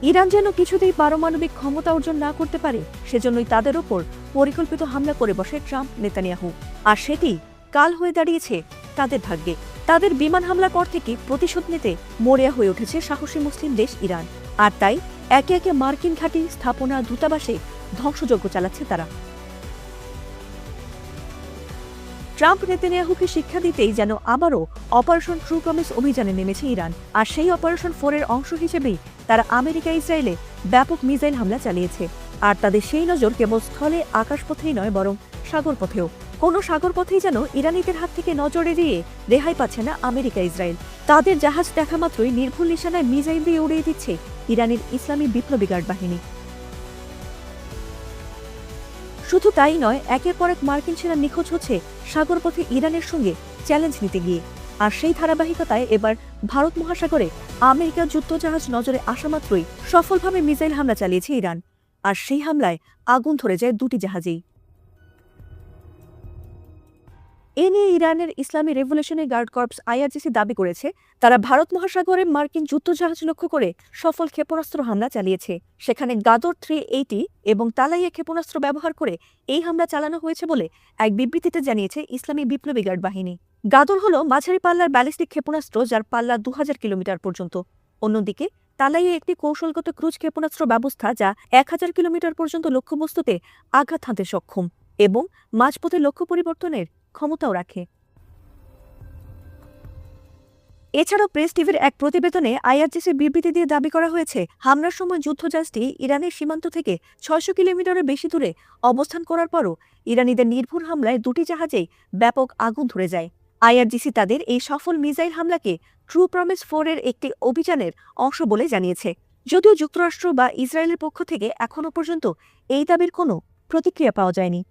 Iran যেন কিছুতেই পারমাণবিক ক্ষমতা অর্জন না করতে পারে, সেজন্যই তাদের ওপর পরিকল্পিত হামলা করে বসে ট্রাম্প নেতানিয়াহু। আর সেটি কাল হয়ে দাঁড়িয়েছে তাদের ভাগ্যে। তাদের বিমান হামলার পর থেকে প্রতিশোধ নিতে মরিয়া হয়ে উঠেছে সাহসী মুসলিম দেশ ইরান। আর তাই একে একে মার্কিন ঘাঁটি, স্থাপনা, দূতাবাসে ধ্বংসযজ্ঞ চালাচ্ছে তারা। ট্রাম্প নেতানিয়াহুকে শিক্ষা দিতেই যেন আবারও অপারেশন ট্রু প্রমিস অভিযানে নেমেছে ইরান। আর সেই অপারেশন 4 এর অংশ হিসেবেই তারা আমেরিকা ইসরায়েলে ব্যাপক মিসাইল হামলা চালিয়েছে। আর তাদের সেই নজর কেবল স্থলে, আকাশপথেই নয়, বরং সাগরপথেও। কোনো সাগরপথেই যেন ইরানিদের হাত থেকে নজর এড়িয়ে রেহাই পাচ্ছে না আমেরিকা ইসরায়েল। তাদের জাহাজ দেখা মাত্রই নির্ভুল নিশানায় মিসাইল দিয়ে উড়িয়ে দিচ্ছে ইরানের ইসলামী বিপ্লবী গার্ড বাহিনী। শুধু তাই নয়, একের পর এক মার্কিন সেনা নিখোঁজ হচ্ছে সাগরপথে ইরানের সঙ্গে চ্যালেঞ্জ নিতে গিয়ে। আর সেই ধারাবাহিকতায় এবার ভারত মহাসাগরে আমেরিকার যুদ্ধজাহাজ নজরে আসা মাত্রই সফলভাবে মিসাইল হামলা চালিয়েছে ইরান। আর সেই হামলায় আগুন ধরে যায় দুটি জাহাজেই। এ নিয়ে ইরানের ইসলামী রেভলিউশনারি গার্ড কর্পস আইআরজিসি দাবি করেছে, তারা ভারত মহাসাগরে মার্কিন যুদ্ধজাহাজ লক্ষ্য করে সফল ক্ষেপণাস্ত্র হামলা চালিয়েছে। সেখানে গাদর 380 এবং তালাইয়া ক্ষেপণাস্ত্র ব্যবহার করে এই হামলা চালানো হয়েছে বলে এক বিবৃতিতে জানিয়েছে ইসলামী বিপ্লবী গার্ড বাহিনী। গাদর হল মাঝারি পাল্লার ব্যালিস্টিক ক্ষেপণাস্ত্র, যার পাল্লা 2000 কিলোমিটার পর্যন্ত। অন্যদিকে তালাইয়া একটি কৌশলগত ক্রুজ ক্ষেপণাস্ত্র ব্যবস্থা, যা 1000 কিলোমিটার পর্যন্ত লক্ষ্যবস্তুতে আঘাত হানতে সক্ষম এবং মাঝপথে লক্ষ্য পরিবর্তনের ক্ষমতাও রাখে। এছাড়াও প্রেস টিভির এক প্রতিবেদনে আইআরজিসির বিবৃতি দিয়ে দাবি করা হয়েছে, হামলার সময় যুদ্ধজাহাজটি ইরানের সীমান্ত থেকে 600 কিলোমিটারের বেশি দূরে অবস্থান করার পরও ইরানিদের নির্ভুল হামলায় দুটি জাহাজেই ব্যাপক আগুন ধরে যায়। আইআরজিসি তাদের এই সফল মিসাইল হামলাকে ট্রু প্রমিস 4 এর একটি অভিযানের অংশ বলে জানিয়েছে। যদিও যুক্তরাষ্ট্র বা ইসরায়েলের পক্ষ থেকে এখনও পর্যন্ত এই দাবির কোনো প্রতিক্রিয়া পাওয়া যায়নি।